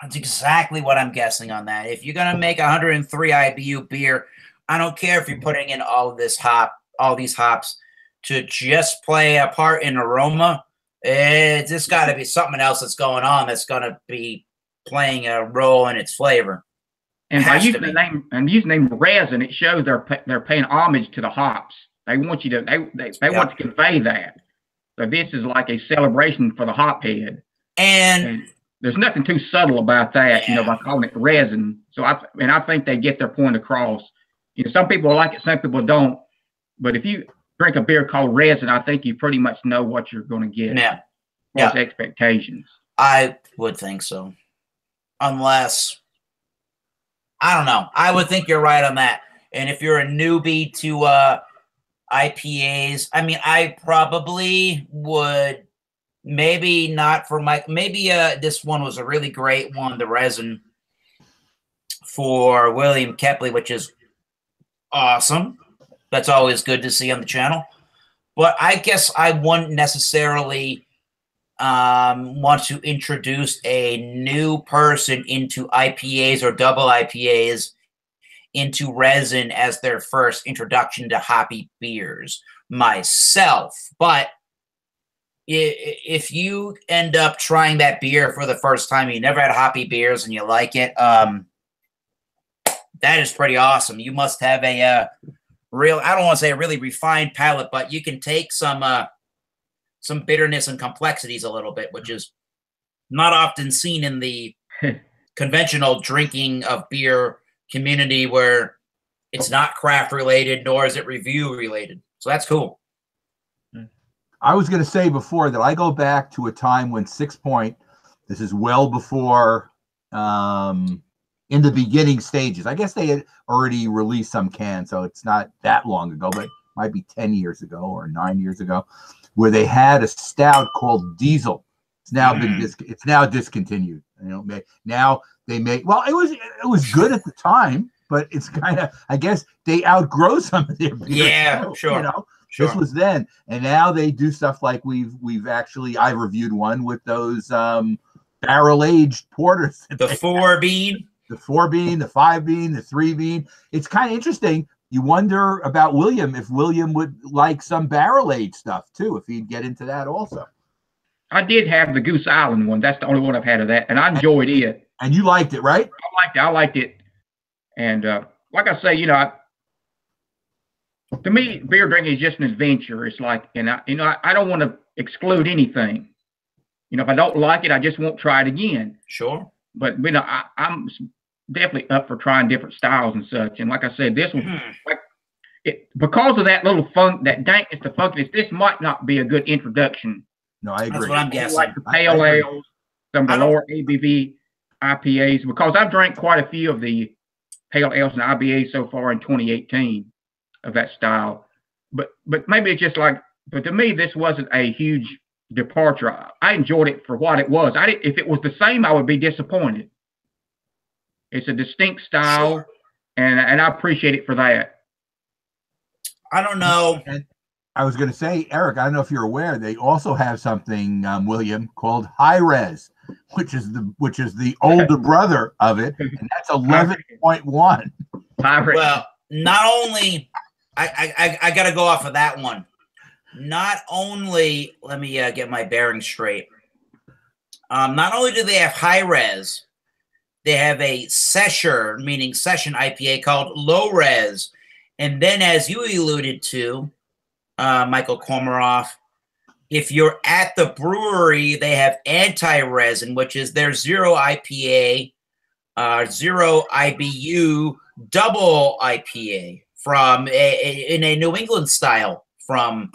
That's exactly what I'm guessing on that. If you're gonna make 103 IBU beer, I don't care if you're putting in all these hops to just play a part in aroma. It's just got to be something else that's going on that's going to be playing a role in its flavor. And by using the name resin, it shows they're paying homage to the hops. They want you to they want to convey that. So this is like a celebration for the hop head. And there's nothing too subtle about that, by calling it resin. So I think they get their point across. Some people like it, some people don't. But if you drink a beer called resin, I think you pretty much know what you're going to get. Yeah. Those expectations. I would think so. Unless, I don't know. I would think you're right on that. And if you're a newbie to IPAs, I mean, I probably would, maybe not for my, maybe this one was a really great one, the resin for William Kepley, which is awesome. That's always good to see on the channel. But I guess I wouldn't necessarily want to introduce a new person into IPAs or double IPAs into resin as their first introduction to hoppy beers myself. But if you end up trying that beer for the first time, you never had hoppy beers and you like it, that is pretty awesome. You must have a real, I don't want to say a really refined palate, but you can take some bitterness and complexities a little bit, which is not often seen in the conventional drinking of beer community, where it's not craft related, nor is it review related. So that's cool. I was going to say before that I go back to a time when Sixpoint, this is well before, in the beginning stages. I guess they had already released some cans, so it's not that long ago, but it might be 10 years ago or 9 years ago, where they had a stout called Diesel. It's now been it's now discontinued. You know, now they make, well, it was good at the time, but it's kind of, I guess they outgrow some of their beers. Yeah, too, sure. You know, sure. This was then, and now they do stuff like we've actually, I reviewed one with those barrel aged porters. The 4-bean. The 4-bean, the 5-bean, the 3-bean. It's kind of interesting. You wonder about William, if William would like some barrel aged stuff too, if he'd get into that also. I did have the Goose Island one. That's the only one I've had of that, and I enjoyed it. And you liked it, right? I liked it. And like I say, you know, to me, beer drinking is just an adventure. It's like, and I don't want to exclude anything. You know, if I don't like it, I just won't try it again. Sure. But you know, I'm definitely up for trying different styles and such. And like I said, this one, like it, because of that little funk, that dankness, the funkiness, this might not be a good introduction. No, I agree. That's what I'm guessing. Like the pale ales, some of the lower ABV IPAs, because I've drank quite a few of the pale ales and IPAs so far in 2018 of that style. But maybe it's just like, but to me, this wasn't a huge departure. I enjoyed it for what it was. If it was the same, I would be disappointed. It's a distinct style, sure. and I appreciate it for that. I don't know. And I was going to say, Eric, I don't know if you're aware, they also have something, William, called High Res, which is the older brother of it, and that's 11.1. Well, not only I got to go off of that one. Not only, let me get my bearings straight. Not only do they have high res, they have a session, meaning session IPA called low res. And then, as you alluded to, Michael Komaroff, if you're at the brewery, they have anti-resin, which is their zero IPA, zero IBU, double IPA from in a New England style from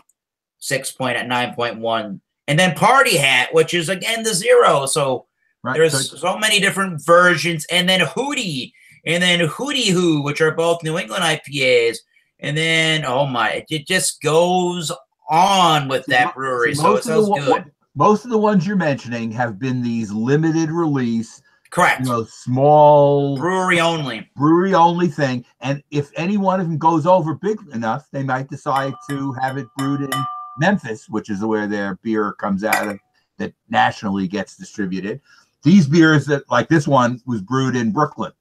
Sixpoint at 9.1. And then Party Hat, which is, again, the zero. So there's so many different versions. And then Hootie, and then Hootie Hoo, which are both New England IPAs. And then, oh my, it just goes on with that brewery. So it sounds good. Most of the ones you're mentioning have been these limited release, correct, small brewery only thing. And if any one of them goes over big enough, they might decide to have it brewed in Memphis, which is where their beer comes out of, that nationally gets distributed. These beers that, like this one, was brewed in Brooklyn.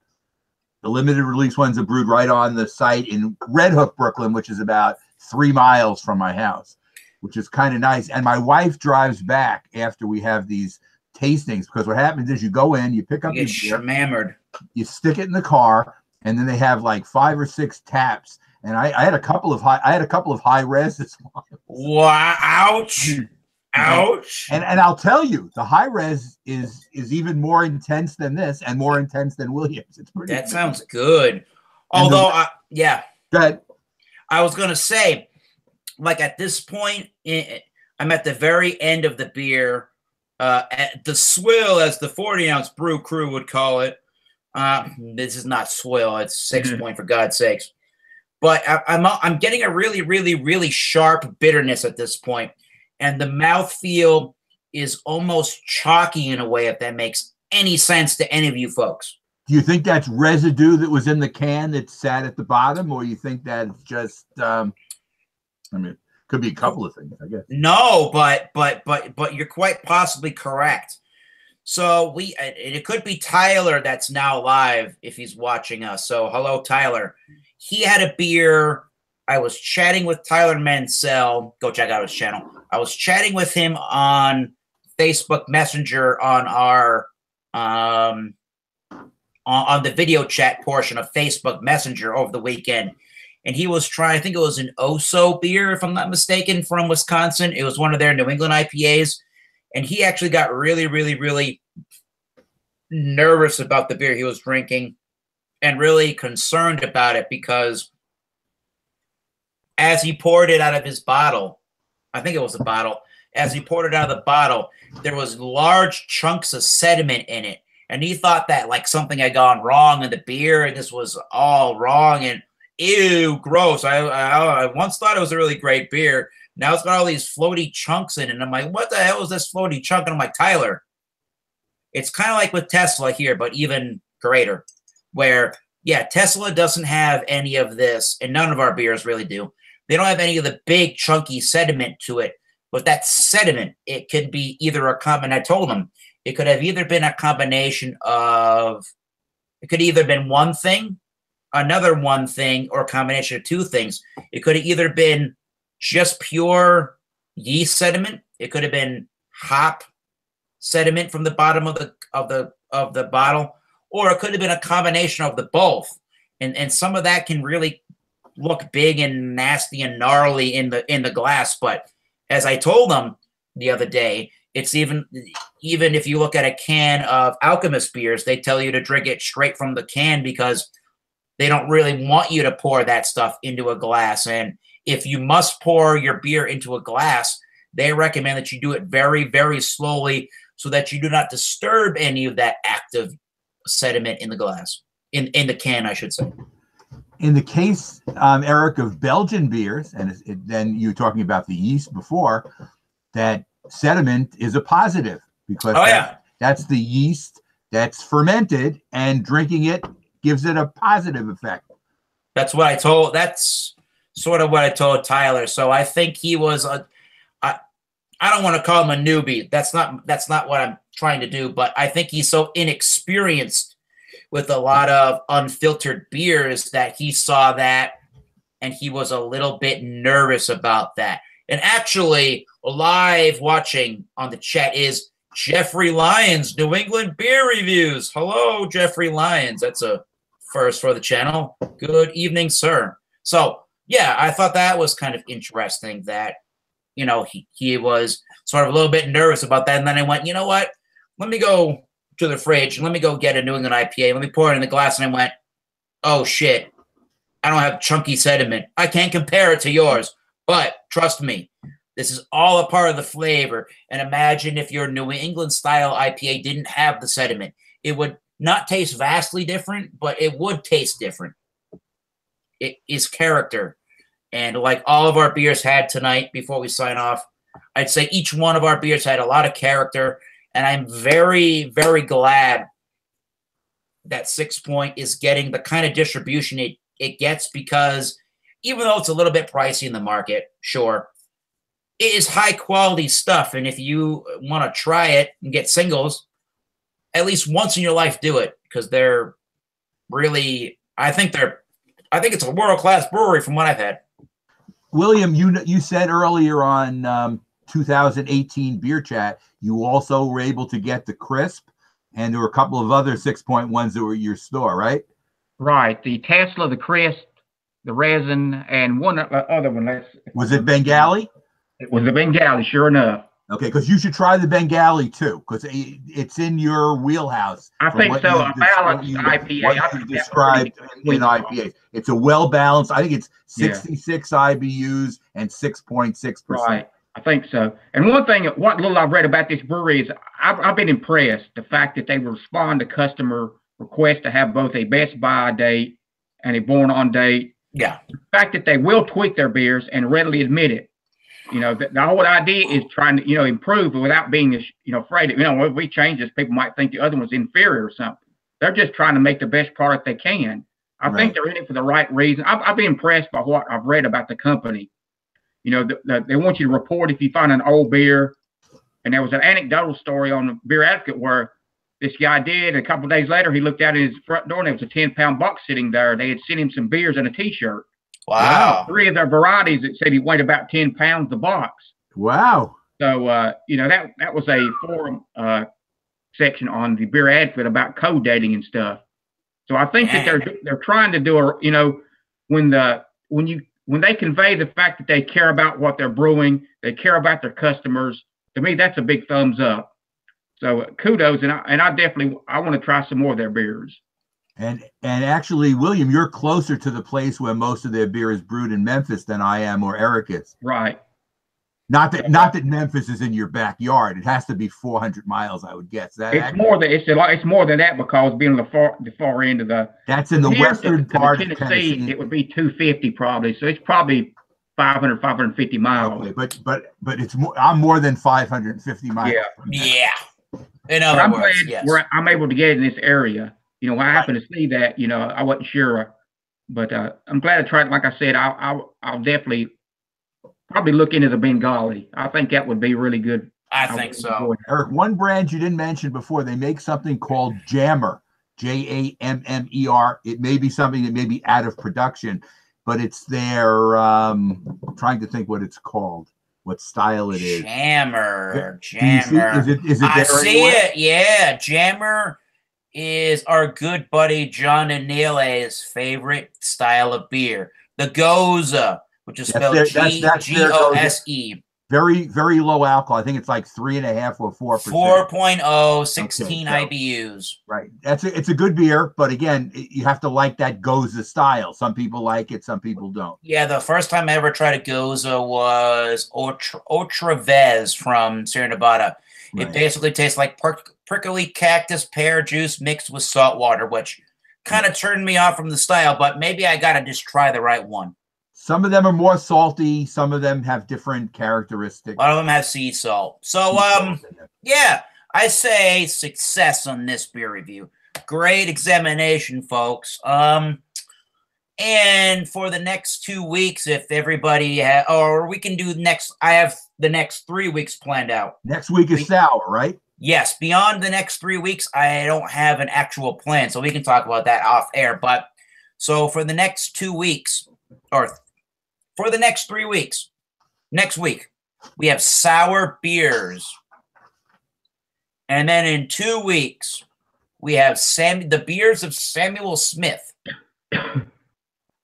The limited release ones are brewed right on the site in Red Hook, Brooklyn, which is about 3 miles from my house, which is kind of nice. And my wife drives back after we have these tastings, because what happens is you go in, you pick up your beer, you stick it in the car, and then they have like 5 or 6 taps. And I had a couple of high res this one. Wow! Ouch! Ouch! And I'll tell you, the high res is even more intense than this, and more intense than Williams. It's pretty. That sounds good. Although, yeah. Go ahead. I was gonna say, like at this point, I'm at the very end of the beer. At the swill, as the 40-ounce brew crew would call it. This is not swill; it's Sixpoint, for God's sakes. But I'm getting a really, really, really sharp bitterness at this point, and the mouthfeel is almost chalky in a way, if that makes any sense to any of you folks. Do you think that's residue that was in the can that sat at the bottom, or you think that's just? I mean, could be a couple of things, I guess. No, but you're quite possibly correct. So it could be Tyler that's now live if he's watching us. So hello, Tyler. He had a beer. I was chatting with Tyler Mansell. Go check out his channel. I was chatting with him on Facebook Messenger on our on the video chat portion of Facebook Messenger over the weekend. And he was trying, I think it was an Oso beer, if I'm not mistaken, from Wisconsin. It was one of their New England IPAs. And he actually got really, really, really nervous about the beer he was drinking and really concerned about it because as he poured it out of his bottle, I think it was a bottle, as he poured it out of the bottle, there was large chunks of sediment in it. And he thought that like something had gone wrong in the beer and this was all wrong and ew, gross. I once thought it was a really great beer. Now it's got all these floaty chunks in it. And I'm like, what the hell is this floaty chunk? And I'm like, Tyler, it's kind of like with Tesla here, but even greater. Where, yeah, Tesla doesn't have any of this, and none of our beers really do. They don't have any of the big chunky sediment to it. But that sediment, it could be either a combination. I told him it could have either been a combination of, it could either been one thing, another one thing, or a combination of two things. It could have either been just pure yeast sediment. It could have been hop sediment from the bottom of the bottle, or it could have been a combination of the both. And some of that can really look big and nasty and gnarly in the glass. But as I told them the other day, it's even if you look at a can of Alchemist beers, they tell you to drink it straight from the can because they don't really want you to pour that stuff into a glass. And if you must pour your beer into a glass, they recommend that you do it very, very slowly so that you do not disturb any of that active sediment in the glass, in the can, I should say. In the case, Eric, of Belgian beers, and then you were talking about the yeast before, that sediment is a positive because that's the yeast that's fermented, and drinking it gives it a positive effect. That's sort of what I told Tyler. So I think he was I don't want to call him a newbie. That's not what I'm trying to do, but I think he's so inexperienced with a lot of unfiltered beers that he saw that and he was a little bit nervous about that. And actually, live watching on the chat is Jeffrey Lyons, New England Beer Reviews. Hello, Jeffrey Lyons. That's a first for the channel. Good evening, sir. So, yeah, I thought that was kind of interesting that, you know, he was sort of a little bit nervous about that. And then I went, you know what? Let me go to the fridge. Let me go get a New England IPA. Let me pour it in the glass. And I went, oh, shit. I don't have chunky sediment. I can't compare it to yours. But trust me, this is all a part of the flavor. And imagine if your New England style IPA didn't have the sediment. It would not taste vastly different, but it would taste different. It is character. And like all of our beers had tonight before we sign off, I'd say each one of our beers had a lot of character. And I'm very, very glad that Sixpoint is getting the kind of distribution it gets, because even though it's a little bit pricey in the market, sure, it is high quality stuff. And if you want to try it and get singles, at least once in your life, do it, because they're really, I think it's a world-class brewery from what I've had. William, you said earlier on 2018 Beer Chat, you also were able to get the crisp, and there were a couple of other 6.1 ones that were at your store, right? Right. The Tesla, the crisp, the resin, and one other one. Was it Bengali? It was a Bengali, sure enough. Okay, because you should try the Bengali too, because it's in your wheelhouse. I think so. A balanced IPA. What you described in IPAs. It's a well balanced. I think it's 66 IBUs and 6.6%. Right. I think so. And one thing, what little I've read about this brewery is I've been impressed. The fact that they respond to customer requests to have both a best by date and a born on date. Yeah. The fact that they will tweak their beers and readily admit it. The whole idea is trying to, improve without being, afraid of, if we change this, people might think the other one's inferior or something. They're just trying to make the best product they can. I think they're in it for the right reason. I've been impressed by what I've read about the company. They want you to report if you find an old beer. And there was an anecdotal story on the Beer Advocate where this guy did. A couple of days later, he looked out at his front door and there was a 10-pound box sitting there. They had sent him some beers and a T-shirt. Wow. 3 of their varieties that said he weighed about 10 pounds the box. Wow. So, that was a forum section on the Beer Advocate about code dating and stuff. So I think that they're trying to do when they convey the fact that they care about what they're brewing, they care about their customers. To me, that's a big thumbs up. So kudos, and I want to try some more of their beers. And actually, William, you're closer to the place where most of their beer is brewed in Memphis than I am or Eric is. Right. Not that Memphis is in your backyard. It has to be 400 miles, I would guess. It's more than that because being the far end of the. That's in the western part of Tennessee. It would be 250 probably. So it's probably 550 miles. Okay, but it's more. I'm more than 550 miles. Yeah. In other words, yes. I'm able to get in this area. I happened to see that. I wasn't sure, but I'm glad I tried. Like I said, I'll definitely probably look into the Bengali. I think that would be really good. I think so. Eric, one brand you didn't mention before, they make something called Jammer, Jammer. It may be something that may be out of production, but it's their, trying to think what it's called, what style it is. Jammer. Is it I see it. Yeah. Jammer is our good buddy John Anile's favorite style of beer. The Goza, which is spelled Gose. Very, very low alcohol. I think it's like 3.5 or 4%. 4.0, 16 IBUs. Right. It's a good beer, but again, you have to like that Goza style. Some people like it, some people don't. Yeah, the first time I ever tried a Goza was Otra Vez from Sierra Nevada. Right. It basically tastes like prickly cactus pear juice mixed with salt water, which kind of turned me off from the style, but maybe I got to just try the right one. Some of them are more salty. Some of them have different characteristics. A lot of them have sea salt. So, yeah, I say success on this beer review. Great examination, folks. And for the next 2 weeks, if everybody or we can do I have the next 3 weeks planned out. Next week is sour, right? Yes. Beyond the next 3 weeks, I don't have an actual plan, so we can talk about that off air. But so for the next 2 weeks, or for the next 3 weeks, next week, we have sour beers. And then in 2 weeks, we have the beers of Samuel Smith.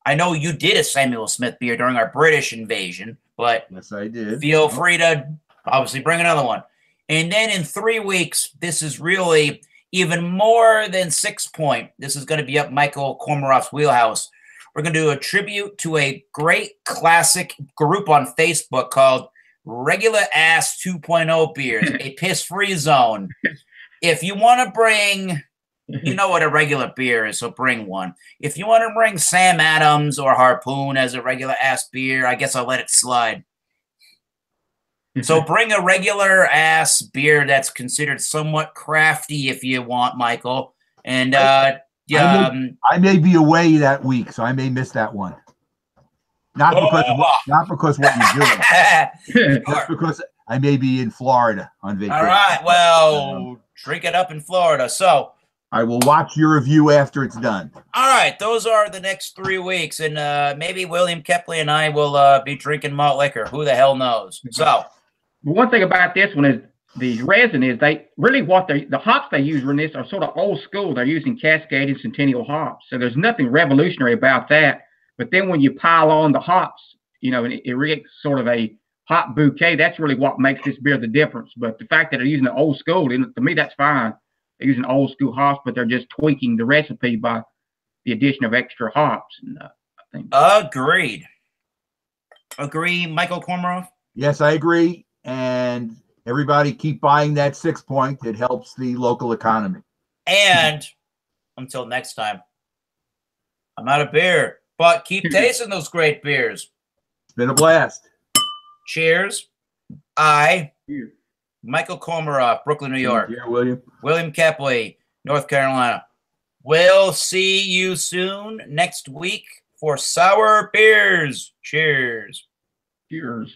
I know you did a Samuel Smith beer during our British invasion, but yes, I did. Feel free to obviously bring another one. And then in 3 weeks, this is really even more than Sixpoint. This is going to be up Michael Kormaroff's wheelhouse. We're going to do a tribute to a great classic group on Facebook called Regular Ass 2.0 Beers, a piss-free zone. If you want to bring, you know what a regular beer is, so bring one. If you want to bring Sam Adams or Harpoon as a regular ass beer, I guess I'll let it slide. So bring a regular ass beer that's considered somewhat crafty if you want, Michael. And I may be away that week, so I may miss that one. Not because what you're doing, just because I may be in Florida on vacation. All right, well, drink it up in Florida. So I will watch your review after it's done. All right, those are the next 3 weeks, and maybe William Kepley and I will be drinking malt liquor. Who the hell knows? So, one thing about this one is the resin is the hops they use in this are sort of old school. They're using Cascade and Centennial hops, so there's nothing revolutionary about that. But then when you pile on the hops, it really sort of a hop bouquet. That's really what makes this beer the difference. But the fact that they're using the old school, to me, that's fine. They're using old school hops, but they're just tweaking the recipe by, the addition of extra hops. And I think Agreed. Agree, Michael Kormeroff? Yes, I agree. And everybody keep buying that 6-point. It helps the local economy. And until next time, I'm out of beer, but keep tasting those great beers. It's been a blast. Cheers. I, Michael Kormeroff, Brooklyn, New York. Here, William. William Kepley, North Carolina. We'll see you soon next week for Sour Beers. Cheers. Cheers.